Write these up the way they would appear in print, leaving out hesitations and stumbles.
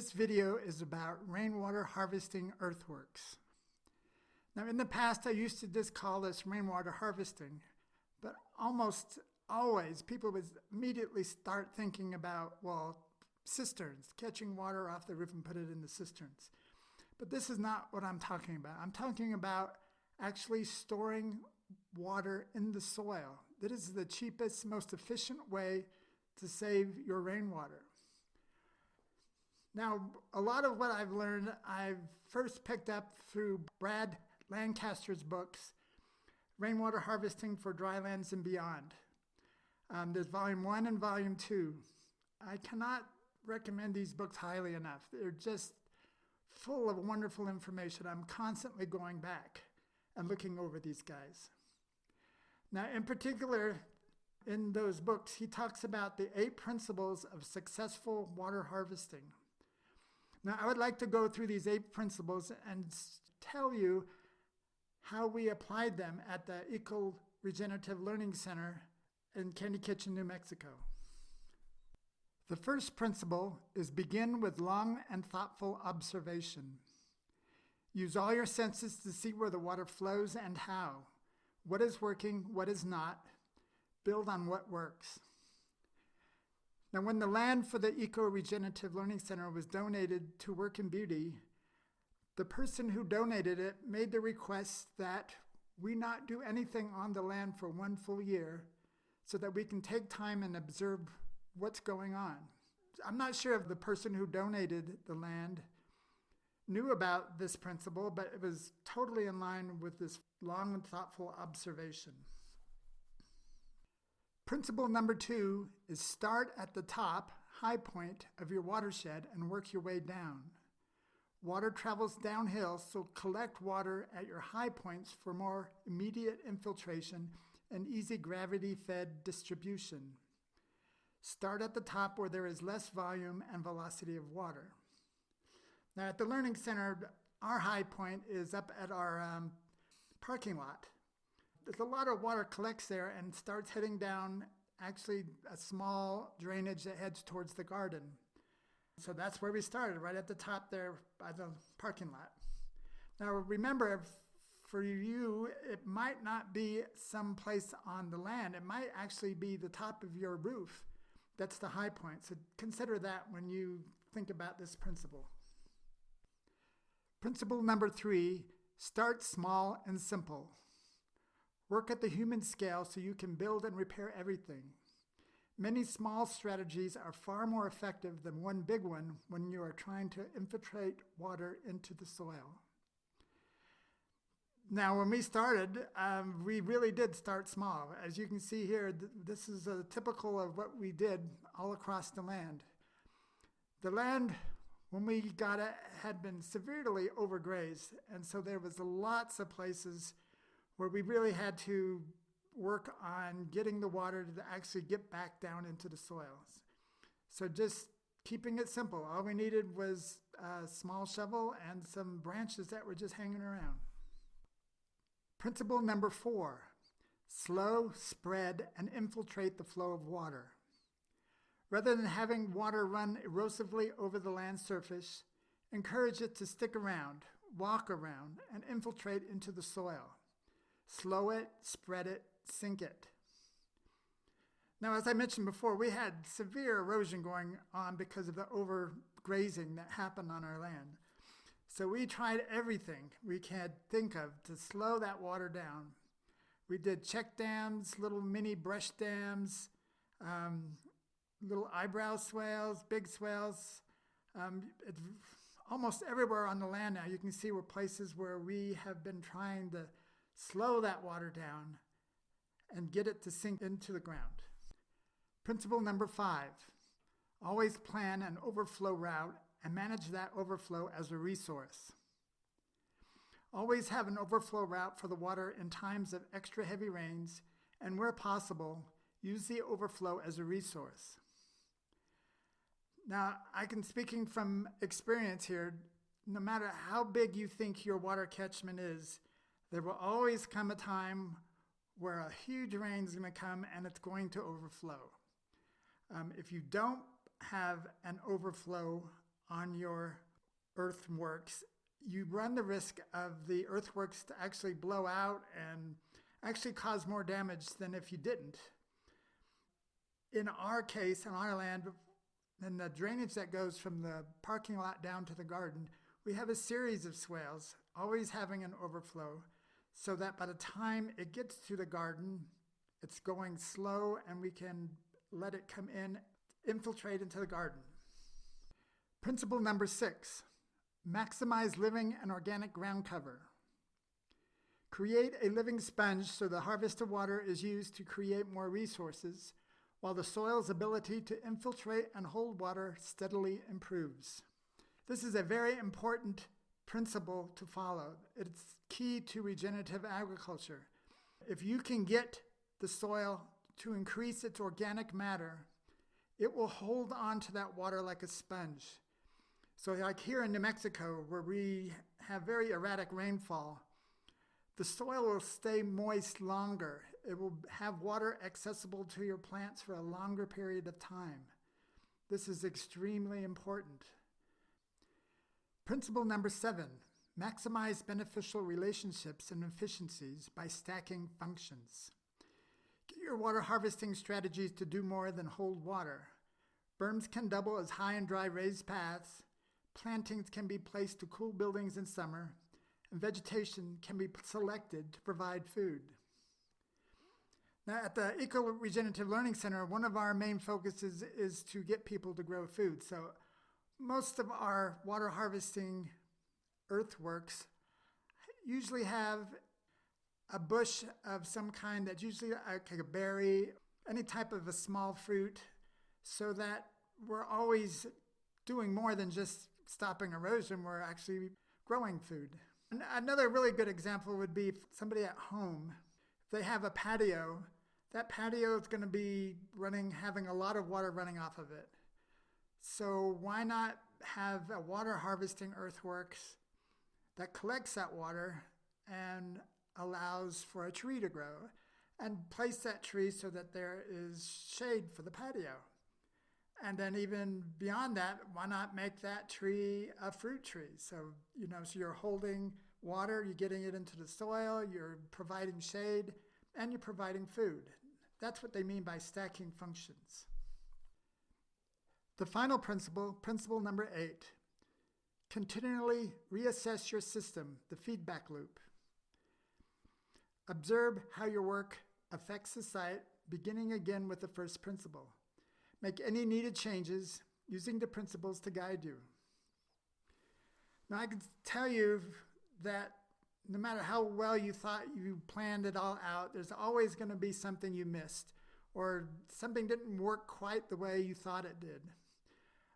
This video is about rainwater harvesting earthworks. Now in the past I used to just call this rainwater harvesting, but almost always people would immediately start thinking about, well, cisterns, catching water off the roof and put it in the cisterns. But this is not what I'm talking about. I'm talking about actually storing water in the soil. That is the cheapest, most efficient way to save your rainwater. Now, a lot of what I've learned, I've first picked up through Brad Lancaster's books, Rainwater Harvesting for Drylands and Beyond. There's volume 1 and volume 2. I cannot recommend these books highly enough. They're just full of wonderful information. I'm constantly going back and looking over these guys. Now, in particular, in those books, he talks about the 8 principles of successful water harvesting. Now, I would like to go through these 8 principles and tell you how we applied them at the Eco-Regenerative Learning Center in Candy Kitchen, New Mexico. The first principle is begin with long and thoughtful observation. Use all your senses to see where the water flows and how, what is working, what is not. Build on what works. Now, when the land for the Eco-Regenerative Learning Center was donated to Work and Beauty, the person who donated it made the request that we not do anything on the land for 1 full year so that we can take time and observe what's going on. I'm not sure if the person who donated the land knew about this principle, but it was totally in line with this long and thoughtful observation. Principle number 2 is start at the top, high point of your watershed and work your way down. Water travels downhill, so collect water at your high points for more immediate infiltration and easy gravity-fed distribution. Start at the top where there is less volume and velocity of water. Now at the Learning Center, our high point is up at our parking lot. There's a lot of water collects there and starts heading down actually a small drainage that heads towards the garden. So that's where we started, right at the top there by the parking lot. Now remember, for you, it might not be someplace on the land. It might actually be the top of your roof. That's the high point. So consider that when you think about this principle. Principle number 3, start small and simple. Work at the human scale so you can build and repair everything. Many small strategies are far more effective than one big one when you are trying to infiltrate water into the soil. Now, when we started, we really did start small. As you can see here, this is typical of what we did all across the land. The land, when we got it, had been severely overgrazed, and so there was lots of places where we really had to work on getting the water to actually get back down into the soils. So just keeping it simple. All we needed was a small shovel and some branches that were just hanging around. Principle number 4, slow, spread, and infiltrate the flow of water. Rather than having water run erosively over the land surface, encourage it to stick around, walk around, and infiltrate into the soil. Slow it, spread it, sink it. Now, as I mentioned before, we had severe erosion going on because of the overgrazing that happened on our land. So we tried everything we could think of to slow that water down. We did check dams, little mini brush dams, little eyebrow swales, big swales. Almost everywhere on the land now, you can see were places where we have been trying to slow that water down and get it to sink into the ground. Principle number 5, always plan an overflow route and manage that overflow as a resource. Always have an overflow route for the water in times of extra heavy rains, and where possible, use the overflow as a resource. Now, speaking from experience here, no matter how big you think your water catchment is, there will always come a time where a huge rain is going to come and it's going to overflow. If you don't have an overflow on your earthworks, you run the risk of the earthworks to actually blow out and actually cause more damage than if you didn't. In our case, on our land, and the drainage that goes from the parking lot down to the garden, we have a series of swales, always having an overflow, so that by the time it gets to the garden, it's going slow and we can let it come in, infiltrate into the garden. Principle number 6, maximize living and organic ground cover. Create a living sponge so the harvested water is used to create more resources, while the soil's ability to infiltrate and hold water steadily improves. This is a very important principle to follow. It's key to regenerative agriculture. If you can get the soil to increase its organic matter, it will hold on to that water like a sponge. So like here in New Mexico, where we have very erratic rainfall, the soil will stay moist longer. It will have water accessible to your plants for a longer period of time. This is extremely important. Principle number 7, maximize beneficial relationships and efficiencies by stacking functions. Get your water harvesting strategies to do more than hold water. Berms can double as high and dry raised paths. Plantings can be placed to cool buildings in summer, and vegetation can be selected to provide food. Now, at the Eco-Regenerative Learning Center, one of our main focuses is to get people to grow food. So most of our water harvesting earthworks usually have a bush of some kind that's usually like a berry, any type of a small fruit, so that we're always doing more than just stopping erosion. We're actually growing food. Another really good example would be somebody at home. If they have a patio, that patio is going to be having a lot of water running off of it. So why not have a water harvesting earthworks that collects that water and allows for a tree to grow, and place that tree so that there is shade for the patio. And then even beyond that, why not make that tree a fruit tree? So you're holding water, you're getting it into the soil, you're providing shade, and you're providing food. That's what they mean by stacking functions. The final principle, principle number 8, continually reassess your system, the feedback loop. Observe how your work affects the site, beginning again with the first principle. Make any needed changes using the principles to guide you. Now, I can tell you that no matter how well you thought you planned it all out, there's always going to be something you missed, or something didn't work quite the way you thought it did.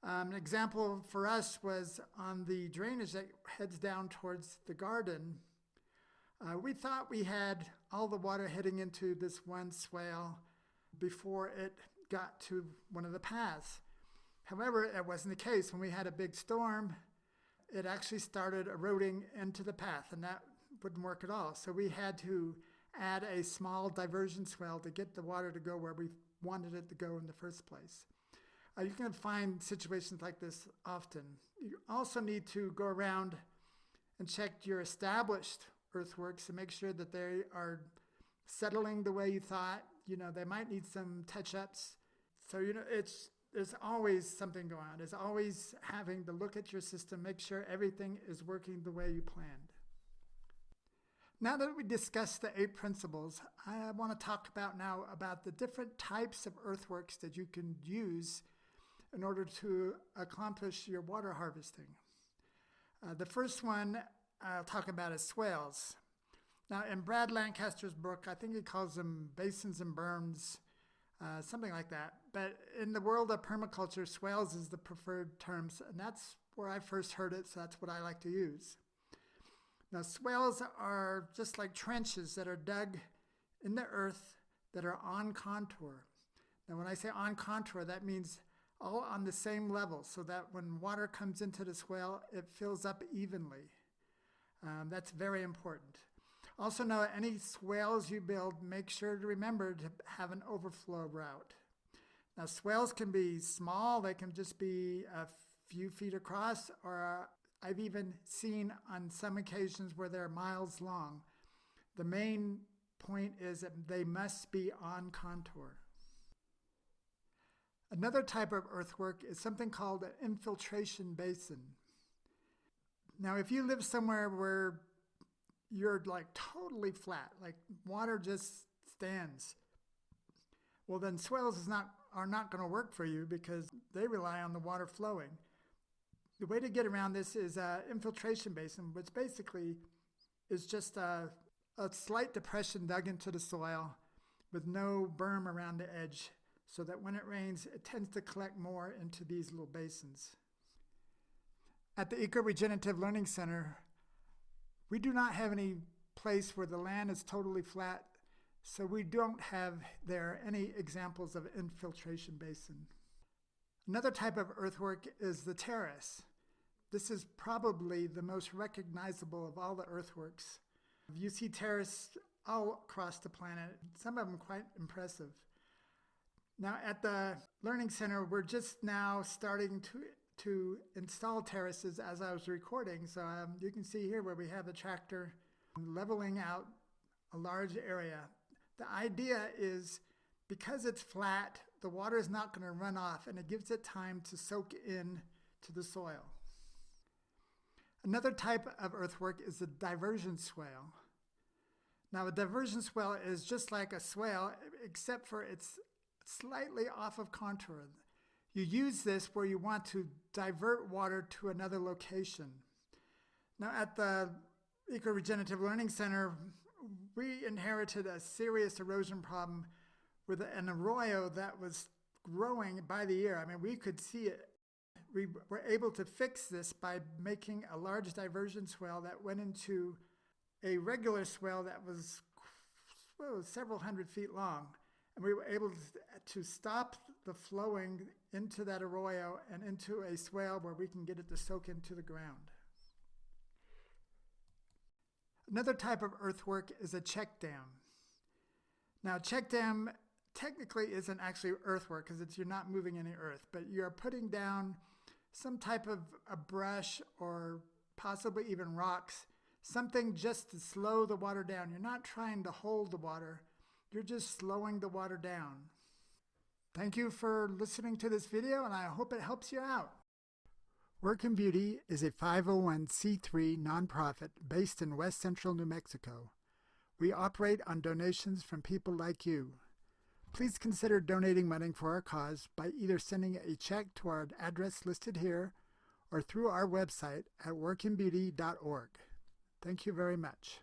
An example for us was on the drainage that heads down towards the garden. We thought we had all the water heading into this one swale before it got to one of the paths. However, it wasn't the case. When we had a big storm, it actually started eroding into the path, and that wouldn't work at all. So we had to add a small diversion swale to get the water to go where we wanted it to go in the first place. You can find situations like this often. You also need to go around and check your established earthworks to make sure that they are settling the way you thought. They might need some touch-ups. So, there's always something going on. There's always having to look at your system, make sure everything is working the way you planned. Now that we discussed the 8 principles, I want to talk about the different types of earthworks that you can use in order to accomplish your water harvesting. The first one I'll talk about is swales. Now, in Brad Lancaster's book, I think he calls them basins and berms, something like that. But in the world of permaculture, swales is the preferred term, and that's where I first heard it, so that's what I like to use. Now, swales are just like trenches that are dug in the earth that are on contour. Now, when I say on contour, that means all on the same level, so that when water comes into the swale, it fills up evenly. That's very important. Also know any swales you build, make sure to remember to have an overflow route. Now, swales can be small. They can just be a few feet across, or I've even seen on some occasions where they're miles long. The main point is that they must be on contour. Another type of earthwork is something called an infiltration basin. Now, if you live somewhere where you're like totally flat, like water just stands, well, then swales are not going to work for you because they rely on the water flowing. The way to get around this is an infiltration basin, which basically is just a slight depression dug into the soil with no berm around the edge, so that when it rains, it tends to collect more into these little basins. At the Eco-Regenerative Learning Center, we do not have any place where the land is totally flat, so we don't have there any examples of infiltration basin. Another type of earthwork is the terrace. This is probably the most recognizable of all the earthworks. You see terrace all across the planet, some of them quite impressive. Now at the Learning Center, we're just now starting to install terraces as I was recording. So you can see here where we have the tractor leveling out a large area. The idea is because it's flat, the water is not going to run off and it gives it time to soak in to the soil. Another type of earthwork is the diversion swale. Now a diversion swale is just like a swale, except for it's slightly off of contour. You use this where you want to divert water to another location. Now at the Eco-Regenerative Learning Center, we inherited a serious erosion problem with an arroyo that was growing by the year. I mean, we could see it. We were able to fix this by making a large diversion swale that went into a regular swale that was several hundred feet long. And we were able to stop the flowing into that arroyo and into a swale where we can get it to soak into the ground. Another type of earthwork is a check dam. Now, check dam technically isn't actually earthwork because you're not moving any earth, but you're putting down some type of a brush or possibly even rocks, something just to slow the water down. You're not trying to hold the water. You're just slowing the water down. Thank you for listening to this video, and I hope it helps you out. Work in Beauty is a 501c3 nonprofit based in West Central New Mexico. We operate on donations from people like you. Please consider donating money for our cause by either sending a check to our address listed here or through our website at workinbeauty.org. Thank you very much.